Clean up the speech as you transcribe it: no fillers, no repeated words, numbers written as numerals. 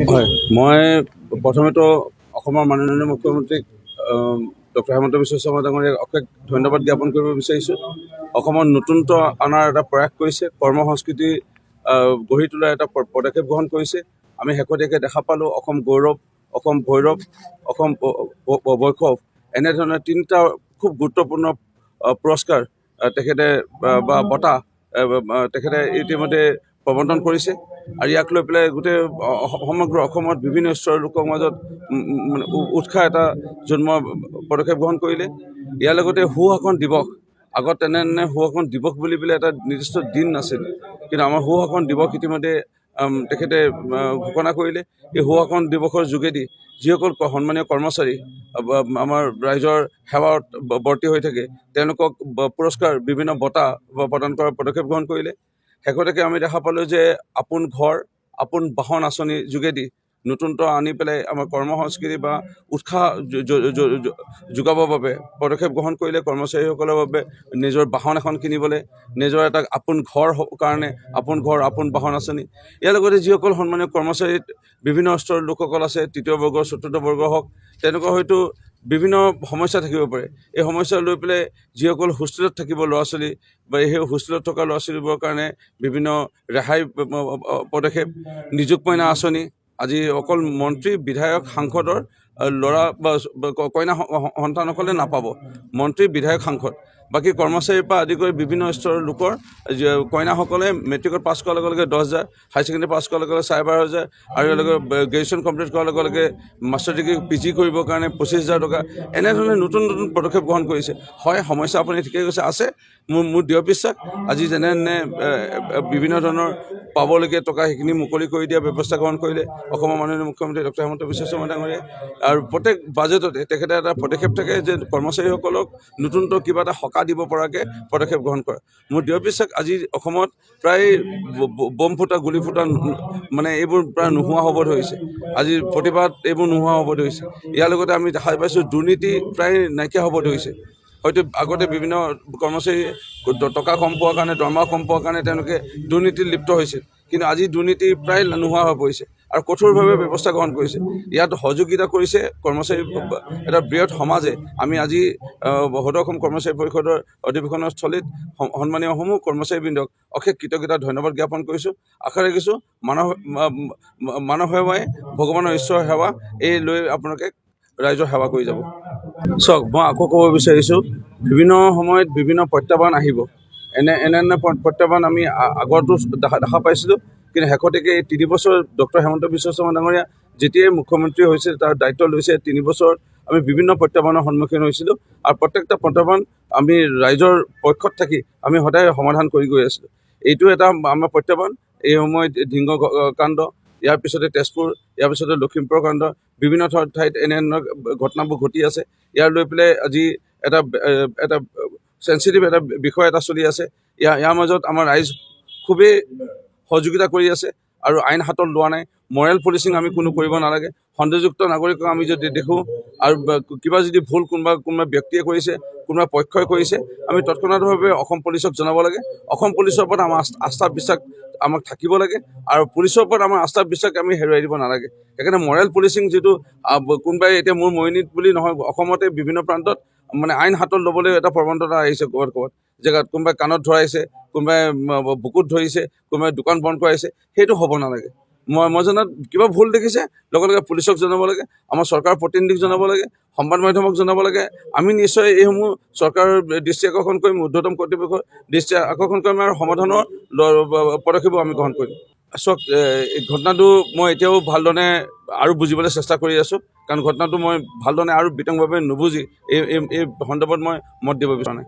হয়, মই প্ৰথমেতো অসমৰ মাননীয় মুখ্যমন্ত্ৰীক ডক্টৰ হিমন্ত বিশ্ব শৰ্মা ডাঙৰীয়াক অশেষ ধন্যবাদ জ্ঞাপন কৰিব বিচাৰিছোঁ। অসমৰ নতুনত্ব অনাৰ এটা প্ৰয়াস কৰিছে, কৰ্ম সংস্কৃতি গঢ়ি তোলাৰ এটা পদক্ষেপ গ্ৰহণ কৰিছে। আমি শেহতীয়াকৈ দেখা পালোঁ অসম গৌৰৱ, অসম ভৈৰৱ, অসম বৈশৱ, এনেধৰণে তিনিটা খুব গুৰুত্বপূৰ্ণ পুৰস্কাৰ তেখেতে বা বঁটা তেখেতে ইতিমধ্যে প্ৰৱৰ্তন কৰিছে। আৰু ইয়াক লৈ পেলাই গোটেই সমগ্ৰ অসমত বিভিন্ন স্তৰৰ লোকৰ মাজত উৎসাহ এটা জন্মোৱা পদক্ষেপ গ্ৰহণ কৰিলে। ইয়াৰ লগতে সুশাসন দিৱস, আগত তেনে সুশাসন দিৱস বুলি পেলাই এটা নিৰ্দিষ্ট দিন নাছিল, কিন্তু আমাৰ সুশাসন দিৱস ইতিমধ্যে তেখেতে ঘোষণা কৰিলে। এই সুশাসন দিৱসৰ যোগেদি যিসকল সন্মানীয় কৰ্মচাৰী আমাৰ ৰাইজৰ সেৱাত বৰ্তি হৈ থাকে তেওঁলোকক পুৰস্কাৰ বিভিন্ন বঁটা প্ৰদান কৰাৰ পদক্ষেপ গ্ৰহণ কৰিলে। শেহতীয়াকৈ আমি দেখা পালোঁ যে আপোন ঘৰ আপোন বাহন আঁচনিৰ যোগেদি নতুনত্ব আনি পেলাই আমাৰ কৰ্ম সংস্কৃতি বা উৎসাহ যোগাবৰ বাবে পদক্ষেপ গ্ৰহণ কৰিলে। কৰ্মচাৰীসকলৰ বাবে নিজৰ বাহন এখন কিনিবলৈ, নিজৰ এটা আপোন ঘৰ কাৰণে আপোন ঘৰ আপোন বাহন আঁচনি। ইয়াৰ লগতে যিসকল সন্মানীয় কৰ্মচাৰীত বিভিন্ন স্তৰৰ লোকসকল আছে, তৃতীয় বৰ্গ চতুৰ্থ বৰ্গ হওক, তেনেকুৱা হয়তো বিভিন্ন সমস্যা থাকিব পাৰে। এই সমস্যা লৈ পেলাই যিসকল হোষ্টেলত থাকিব ল'ৰা ছোৱালী বা সেই হোষ্টেলত থকা ল'ৰা ছোৱালীবোৰৰ কাৰণে বিভিন্ন ৰেহাই পদক্ষেপ, নিযুত মইনা আঁচনি। আজি অকল মন্ত্ৰী বিধায়ক সাংসদৰ ল'ৰা বা কইনা সন্তানসকলে নাপাব, মন্ত্ৰী বিধায়ক সাংসদ, বাকী কৰ্মচাৰীৰ পৰা আদি কৰি বিভিন্ন স্তৰৰ লোকৰ কইনাসকলে মেট্ৰিকত পাছ কৰাৰ লগে লগে 10,000, হায়াৰ ছেকেণ্ডেৰী পাছ কৰাৰ লগে লগে 12,500, আৰু লগে গ্ৰেজুৱেশ্যন কমপ্লিট কৰাৰ লগে লগে মাষ্টাৰ ডিগ্ৰী PG কৰিবৰ কাৰণে 25,000 টকা। এনেধৰণে নতুন নতুন পদক্ষেপ গ্ৰহণ কৰিছে। হয়, সমস্যা আপুনি ঠিকেই কৈছে, আছে। মোৰ দৃঢ় বিশ্বাস আজি যেনে বিভিন্ন ধৰণৰ পাবলগীয়া টকা সেইখিনি মুকলি কৰি দিয়া ব্যৱস্থা গ্ৰহণ কৰিলে অসমৰ মাননীয় মুখ্যমন্ত্ৰী ডক্টৰ হিমন্ত বিশ্ব শৰ্মা ডাঙৰীয়াই। আৰু প্ৰত্যেক বাজেটতে তেখেতে এটা পদক্ষেপ থাকে যে কৰ্মচাৰীসকলক নতুনত্ব কিবা এটা সকাহ দিব পৰাকৈ পদক্ষেপ গ্ৰহণ কৰে। মোৰ দৃঢ় বিশ্বাস আজি অসমত প্ৰায় বম ফুটা গুলি ফুটা মানে এইবোৰ প্ৰায় নোহোৱা হ'ব ধৰিছে। আজি প্ৰতিবাদ এইবোৰ নোহোৱা হ'ব ধৰিছে। ইয়াৰ লগতে আমি দেখা পাইছোঁ দুৰ্নীতি প্ৰায় নাইকিয়া হ'ব ধৰিছে। হয়তো আগতে বিভিন্ন কৰ্মচাৰী টকা কম পোৱাৰ কাৰণে, দৰমহা কম পোৱাৰ কাৰণে তেওঁলোকে দুৰ্নীতিত লিপ্ত হৈছিল, কিন্তু আজি দুৰ্নীতি প্ৰায় নোহোৱা হৈ পৰিছে আৰু কঠোৰভাৱে ব্যৱস্থা গ্ৰহণ কৰিছে। ইয়াত সহযোগিতা কৰিছে কৰ্মচাৰী এটা বৃহৎ সমাজে। আমি আজি সদৌ অসম কৰ্মচাৰী পৰিষদৰ অধিৱেশনৰ স্থলীত সন্মানীয় সমূহ কৰ্মচাৰীবৃন্দক অশেষ কৃতজ্ঞতা ধন্যবাদ জ্ঞাপন কৰিছোঁ। আশা ৰাখিছোঁ মানৱ সেৱাই ভগৱানৰ ঈশ্বৰৰ সেৱা, এই লৈ আপোনালোকে ৰাইজৰ সেৱা কৰি যাব। চাওক, মই আকৌ ক'ব বিচাৰিছোঁ, বিভিন্ন সময়ত বিভিন্ন প্ৰত্যাহ্বান আহিব। এনে প্ৰত্যাহ্বান আমি আগতো দেখা পাইছিলোঁ, কিন্তু শেহতীয়াকৈ এই 3 বছৰ ডক্টৰ হিমন্ত বিশ্ব শৰ্মা ডাঙৰীয়া যেতিয়াই মুখ্যমন্ত্ৰী হৈছে, তাৰ দায়িত্ব লৈছে, 3 বছৰত আমি বিভিন্ন প্ৰত্যাহ্বানৰ সন্মুখীন হৈছিলোঁ। আৰু প্ৰত্যেকটা প্ৰত্যাহ্বান আমি ৰাইজৰ পক্ষত থাকি আমি সদায় সমাধান কৰি গৈ আছিলোঁ। এইটো এটা আমাৰ প্ৰত্যাহ্বান। এই সময়ত ধিংগ কাণ্ড, ইয়াৰ পিছতে তেজপুৰ, ইয়াৰ পিছতে লখিমপুৰ কাণ্ড, বিভিন্ন ঠাইত এনে ঘটনাবোৰ ঘটি আছে। ইয়াৰ লৈ পেলাই আজি এটা চেঞ্চিটিভ এটা বিষয় এটা চলি আছে। ইয়াৰ মাজত আমাৰ ৰাইজ খুবেই সহযোগিতা কৰি আছে আৰু আইন হাতত লোৱা নাই। মৰেল পুলিচিং আমি কোনো কৰিব নালাগে। সন্দেহযুক্ত নাগৰিকক আমি যদি দেখোঁ আৰু কিবা যদি ভুল কোনোবা ব্যক্তিয়ে কৰিছে, কোনোবা পক্ষই কৰিছে, আমি তৎক্ষণাতভাৱে অসম পুলিচক জনাব লাগে। অসম পুলিচৰ ওপৰত আমাৰ আস্থা বিশ্বাস আমাক থাকিব লাগে আৰু পুলিচৰ ওপৰত আমাৰ আস্থা বিশ্বাস আমি হেৰুৱাই দিব নালাগে। সেইকাৰণে মৰেল পুলিচিং যিটো কোনোবাই এতিয়া মোৰ মৰিনীত বুলি নহয়, অসমতে বিভিন্ন প্ৰান্তত মানে আইন হাতত ল'বলৈ এটা প্ৰৱণতা আহিছে। ক'ৰবাত জেগাত কোনোবাই কাণত ধৰাইছে, কোনোবাই বুকুত ধৰিছে, কোনোবাই দোকান বন্ধ কৰাইছে। সেইটো হ'ব নালাগে। মই জনাত কিবা ভুল দেখিছে লগে লগে পুলিচক জনাব লাগে, আমাৰ চৰকাৰৰ প্ৰতিনিধিক জনাব লাগে, সংবাদ মাধ্যমক জনাব লাগে। আমি নিশ্চয় এইসমূহ চৰকাৰৰ দৃষ্টি আকৰ্ষণ কৰিম, ঊৰ্ধ্বতম কৰ্তৃপক্ষৰ দৃষ্টি আকৰ্ষণ কৰিম আৰু সমাধানৰ পদক্ষেপো আমি গ্ৰহণ কৰিম। চাওক, এই ঘটনাটো মই এতিয়াও ভালধৰণে আৰু বুজিবলৈ চেষ্টা কৰি আছোঁ, কাৰণ ঘটনাটো মই ভালধৰণে আৰু বিতংভাৱে নুবুজি এই সন্দৰ্ভত মই মত দিব বিচৰা নাই।